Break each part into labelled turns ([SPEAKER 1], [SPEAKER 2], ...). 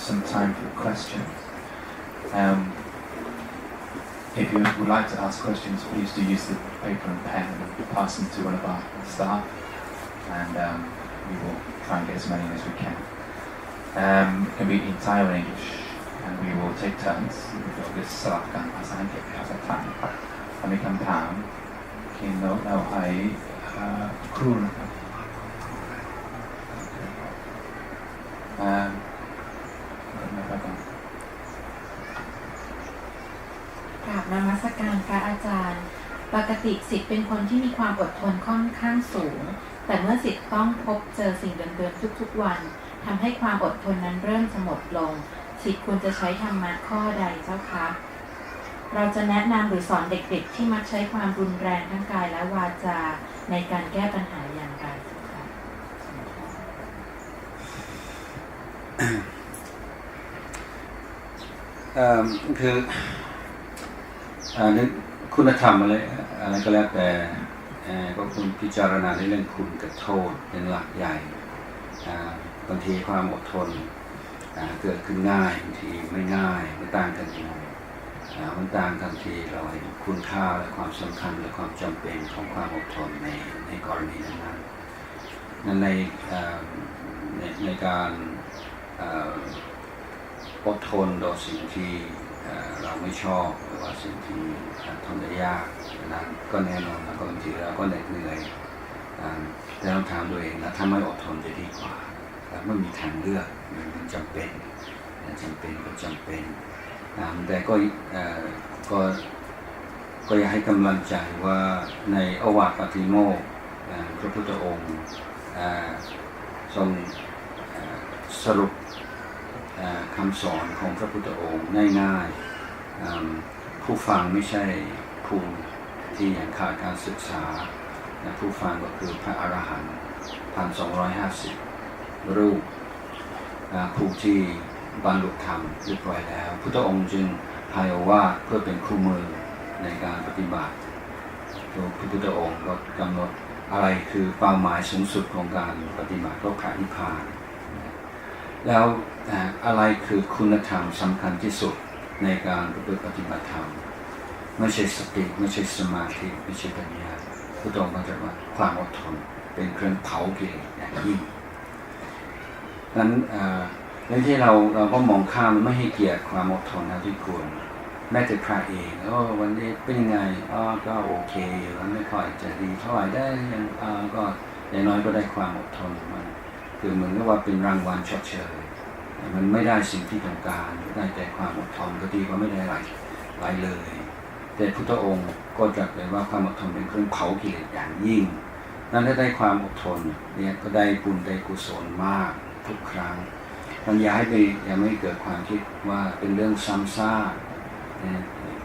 [SPEAKER 1] some time for questions. If you would like to ask questions, please do use the paper and pen and pass them to one of our staff, and we will try and get as many as we can. It can be in Thai or English, and we will take turns. เราจะสลับกันภาษาอังกฤษภาษาไทยถ้ามีคำถามเขียนโน้ตเอาให้ครูนะครับ
[SPEAKER 2] กราบนมัสการพระอาจารย์ปกติศิษย์เป็นคนที่มีความอดทนค่อนข้างสูงแต่เมื่อศิษย์ต้องพบเจอสิ่งเดิมๆทุกๆวันทำให้ความอดทนนั้นเริ่มจะหมดลงศิษย์ควรจะใช้ธรรมะข้อใดเจ้าคะเราจะแนะนำหรือสอนเด็กๆที่มักใช้ความรุนแรงทั้งกายและวาจาในการแก้ปัญหาอย่างไรเจ้าคะ
[SPEAKER 3] คือคุณธรรมอะไรก็แล้วแต่ก็คุณพิจารณาในเรื่องคุณกับโทษเป็นหลักใหญ่บางทีความอดทนเกิดขึ้นง่ายบางทีไม่ง่ายมันต่างกันจริงมันต่างกันที่เราเห็นคุณค่าและความสำคัญและความจำเป็นของความอดทนในกรณีนั้นๆในการอดทนต่อสิ่งที่เราไม่ชอบหรือว่าสิ่งที่ทำได้ยากนั้นก็แน่นอนแล้วก็บางทีเราก็เหนื่อยแต่เราถามตัวเองแล้วถ้าไม่อดทนจะดีกว่าแล้วไม่มีทางเลือกมันจำเป็นก็จำเป็นแต่ก็อยากให้กำลังใจว่าในอวาทปฏิโมกข์พระพุทธองค์ทรงสรุปคำสอนของพระพุทธองค์ง่ายๆผู้ฟังไม่ใช่ผู้ที่ยังขาดการศึกษาผู้ฟังก็คือพระอรหันต์ 1,250 รูปผู้ที่บรรลุธรรมเรียบร้อยแล้วพุทธองค์จึงให้โอวาทเพื่อเป็นคู่มือในการปฏิบัติพระพุทธองค์ก็กำหนดอะไรคือเป้าหมายสูงสุดของการปฏิบัติก็พระนิพพานแล้วอะไรคือคุณธรรมสำคัญที่สุดในการปฏิบัติธรรมไม่ใช่สติไม่ใช่สมาธิไม่ใช่ปัญญาพุทธองค์ก็จะว่าความอดทนเป็นเครื่องเผากิเลสอย่างยิ่งนั้นในที่เราก็มองข้ามไม่ให้เกียรติความอดทนนะที่ควรแม้แต่พระเองวันนี้เป็นยังไงก็โอเคแล้วไม่ค่อยจะดีเท่าไหร่ได้ยังก็อย่างน้อยก็ได้ความอดทนมันคือเหมือนกับว่าเป็นรางวัลชดเชยมันไม่ได้สิ่งที่ต้องการได้แต่ความอดทนก็ดีกว่าไม่ได้อะไรเลยแต่พุทธองค์ก็ตรัสเลยว่าความอดทนเป็นเครื่องเผากิเลสอย่างยิ่งนั้นถ้าได้ความอดทนเนี่ยก็ได้บุญได้กุศลมากทุกครั้งมันอย่าไม่เกิดความคิดว่าเป็นเรื่องซ้ำซาก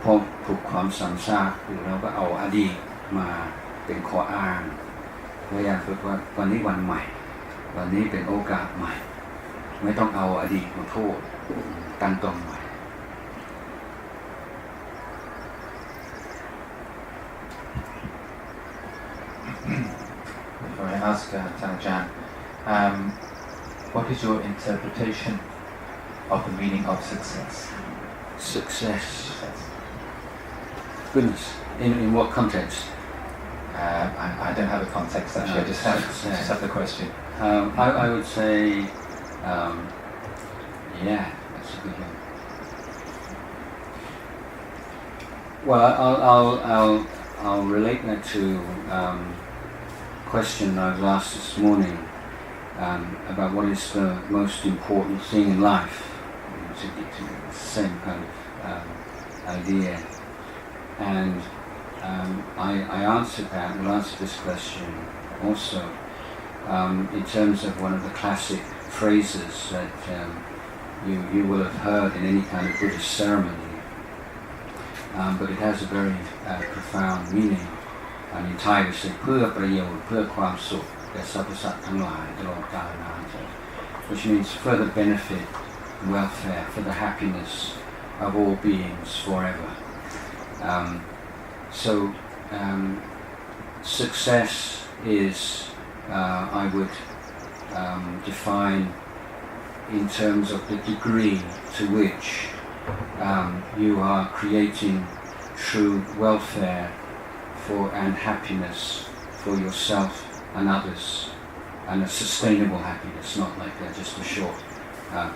[SPEAKER 3] พอถูกความซ้ำซากคือเราก็เอาอดีตมาเป็นข้ออ้างพยายามฝึกว่าวันนี้วันใหม่วันนี้เป็นโอกาสใหม่ไม่ต้องเอาอดีตมาโทษตั้งต้นใหม่
[SPEAKER 1] Before I ask Ajahn, what is your interpretation of the meaning of success?
[SPEAKER 3] Success. Goodness. In what context?
[SPEAKER 1] I don't have a context actually. I just have the question.
[SPEAKER 3] I would say, yeah, that's a good one. Well, I'll relate that to question I was asked this morning about what is the most important thing in life. It's the same kind of idea, and I answered that. We'll answer this question also in terms of one of the classic phrases that you will have heard in any kind of Buddhist ceremony, but it has a very profound meaning. And in Thai we say เพื่อประโยชน์เพื่อความสุขแก่สรรพสัตว์ทั้งหลายตลอดกาลนาน which means for the benefit and welfare, for the happiness of all beings forever. So success is, I would define in terms of the degree to which you are creating true welfare and happiness for yourself and others, and a sustainable happiness, not like just a short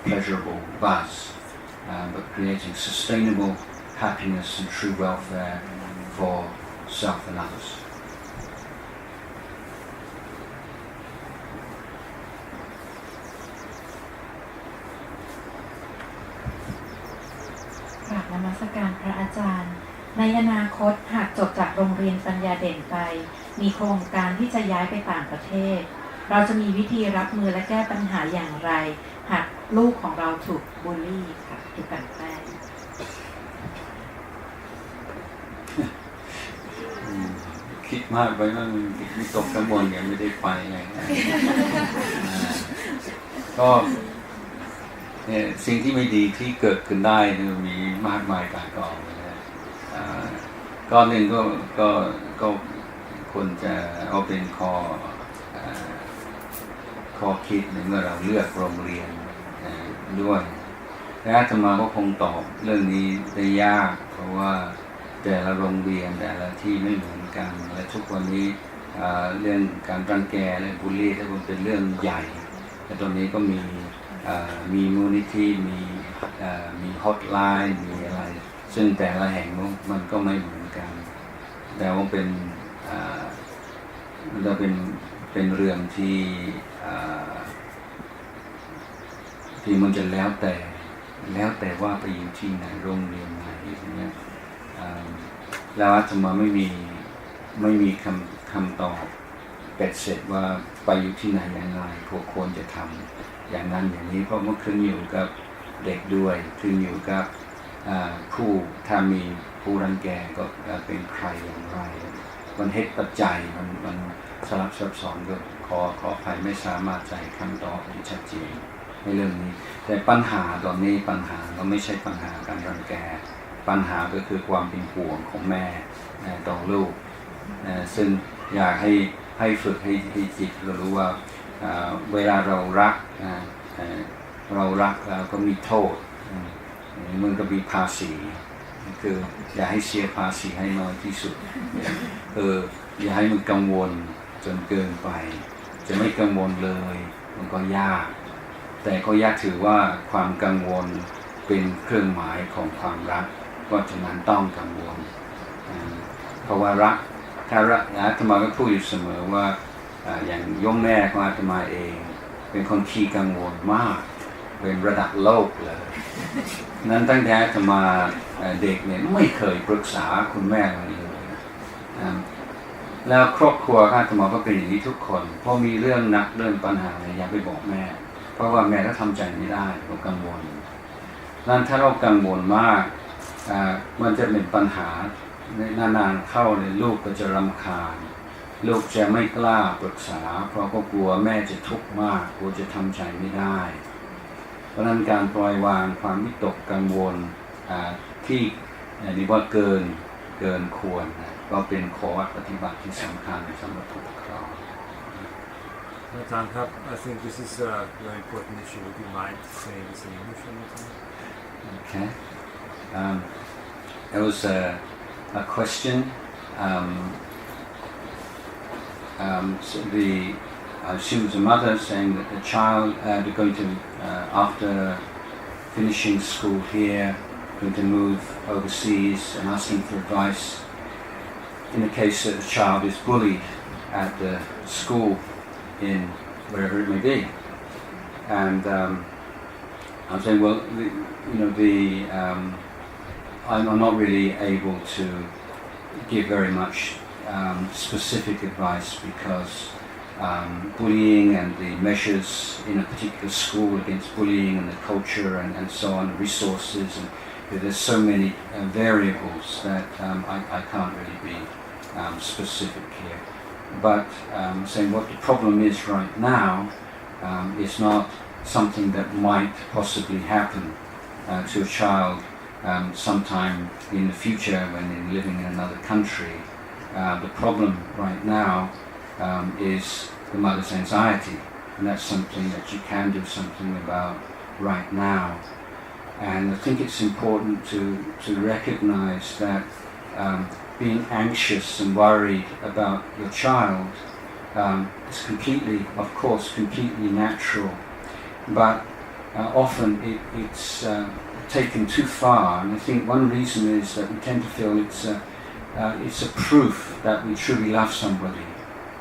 [SPEAKER 3] pleasurable buzz, but creating sustainable happiness and true welfare for self and others.
[SPEAKER 2] กราบนมัสการพระอาจารย์ในอนาคตหากจบจากโรงเรียนปัญญาเด่นไปมีโครงการที่จะย้ายไปต่างประเทศเราจะมีวิธีรับมือและแก้ปัญหาอย่างไรหากลูกของเราถูกบูลลี่ค่ะถูกกลั่นแกล้ง
[SPEAKER 3] คิดมากไปว่ามันวิตกกังวลยังไม่ได้ไปไงก็สิ่งที่ไม่ดีที่เกิดขึ้นได้มีมากมายกายกองนะก้อนหนึ่งก็ควรจะเอาเป็นข้อคิดในเมื่อเราเลือกโรงเรียนด้วยและอาตมาก็คงตอบเรื่องนี้ได้ยากเพราะว่าแต่ละโรงเรียนแต่ละที่ไม่เหมือนกันและทุกวันนี้เรื่องการรังแกและบูลลี่ถ้ามันเป็นเรื่องใหญ่แต่ตอนนี้ก็มีมูลนิธิมีฮอตไลน์มีอะไรซึ่งแต่ละแห่งมันก็ไม่เหมือนกันแต่ว่าเป็นเรื่องที่มันจะแล้วแต่ว่าไปอยู่ที่ไหนโรงเรียนไหนอย่างเงี้ยแล้วอาตมาไม่มีคำตอบเป็ดเสร็จว่าไปอยู่ที่ไหนยังไงควรจะทำอย่างนั้นอย่างนี้เพราะมันขึ้นอยู่กับเด็กด้วยขึ้นอยู่กับผู้ถ้ามีผู้รังแกก็เป็นใครอย่างไรมันเหตุปัจจัยมันสลับซับซ้อนก็ขออภัยไม่สามารถใจคำตอบที่ชัดเจนในเรื่องนี้แต่ปัญหาตอนนี้ปัญหาก็ไม่ใช่ปัญหาการรังแกปัญหาก็คือความเป็นห่วงของแม่ต่อลูกซึ่งอยากให้ฝึกให้จิตเรารู้ว่าเวลาเรารักแล้วก็มีโทษมันก็มีภาษีคืออย่าให้เสียภาษีให้น้อยที่สุดอย่าให้มันกังวลจนเกินไปจะไม่กังวลเลยมันก็ยากแต่ก็ยากถือว่าความกังวลเป็นเครื่องหมายของความรักเพราะฉะนั้นต้องกังวลเพราะว่ารักถ้ารักอาตมาก็พูดอยู่เสมอว่าอย่างโยมแม่ของอาตมาเองเป็นคนขี้กังวลมากเป็นระดับโลกเลยนั้นตั้งแต่อาตมาเด็กเนี่ยไม่เคยปรึกษาคุณแม่เลยแล้วครอบครัวอาตมาก็เป็นอย่างนี้ทุกคนพอมีเรื่องหนักเรื่องปัญหาอะไรอย่าไปบอกแม่เพราะว่าแม่ก็ทำใจไม่ได้เรากังวลนั้นถ้าเรากังวลมากมันจะเป็นปัญหานานๆเข้าเลยลูกก็จะรำคาญลูกจะไม่กล้าปรึกษาเพราะก็กลัวแม่จะทุกข์มากกลัวจะทำใจไม่ได้เพราะนั้นการปล่อยวางความวิตกกังวลที่นี่ว่าเกินควรก็เป็นข้อวัดปฏิบัติที่สำคัญสำหรับผู้ปกครอง
[SPEAKER 4] Ajahn, I think this is a very important issue. Would you mind saying this in English one more time?
[SPEAKER 3] Okay. There was a question. So she was a mother saying that the child they're going to after finishing school here, going to move overseas and asking for advice in the case that the child is bullied at the school in wherever it may be. And I'm saying, well, I'm not really able to give very much specific advice because bullying and the measures in a particular school against bullying and the culture and so on, resources, and there's so many variables that I can't really be specific here. But saying what the problem is right now is not something that might possibly happen to a child sometime in the future when they're living in another country. The problem right now is the mother's anxiety, and that's something that you can do something about right now. And I think it's important to recognize that being anxious and worried about your child is completely, of course, completely natural, but often it's taken too far. And I think one reason is that we tend to feel it's a proof that we truly love somebody.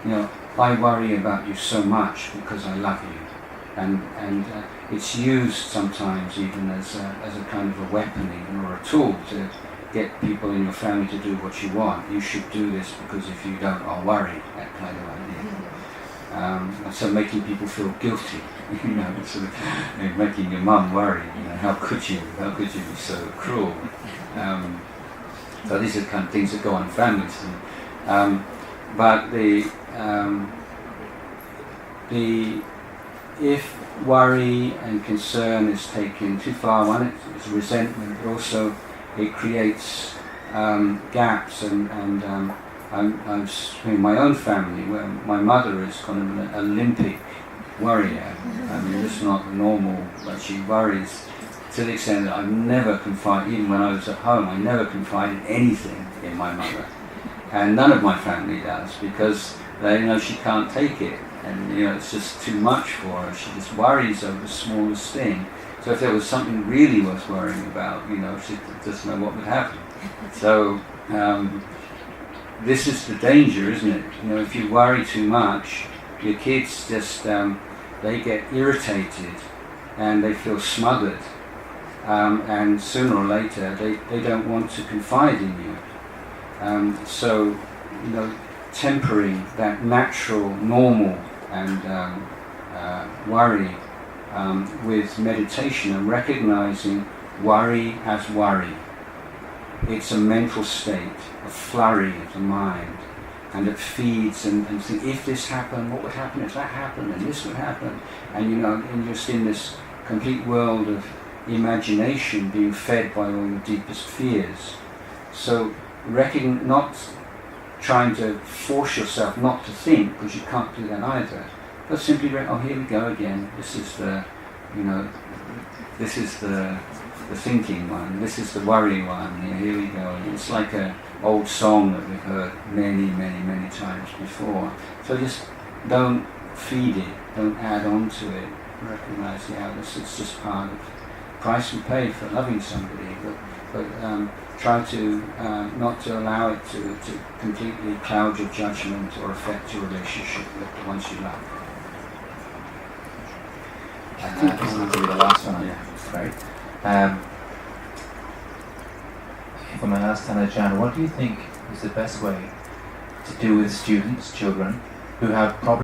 [SPEAKER 3] You know, I worry about you so much because I love you, and it's used sometimes even as a kind of a weapon, even, or a tool to get people in your family to do what you want. You should do this because if you don't, I'll worry. That kind of idea. So making people feel guilty, you know, sort of making your mum worry. You know, how could you be so cruel? So these are the kind of things that go on in families. But if worry and concern is taken too far, one, it's resentment, but also it creates gaps. And I'm in my own family, where my mother is kind of an Olympic worrier. I mean, it's not normal, but she worries to the extent that I've never confided, even when I was at home, I never confided anything in my mother. And none of my family does, because they know she can't take it. And you know, it's just too much for her. She just worries over the smallest thing. So if there was something really worth worrying about, you know, she doesn't know what would happen. So this is the danger, isn't it? You know, if you worry too much, your kids just, they get irritated and they feel smothered. And sooner or later, they don't want to confide in you. So, you know, tempering that natural, normal and worry with meditation and recognizing worry as worry. It's a mental state, a flurry of the mind, and it feeds and think, if this happened, what would happen if that happened, and this would happen, and you know, and just in this complete world of imagination being fed by all your deepest fears. So not trying to force yourself not to think, because you can't do that either, but simply, oh, here we go again, this is the, you know, this is the thinking one, this is the worry one, you know, here we go. And it's like an old song that we've heard many, many, many times before. So just don't feed it, don't add on to it, recognize, yeah, this is just part of the price we pay for loving somebody, but try to not to allow it to completely cloud your judgment or affect your relationship with the ones you love.
[SPEAKER 1] I think this is going to be the last one.
[SPEAKER 3] Yeah.
[SPEAKER 1] Right. For my last time, Ajahn, what do you think is the best way to deal with students, children, who have problems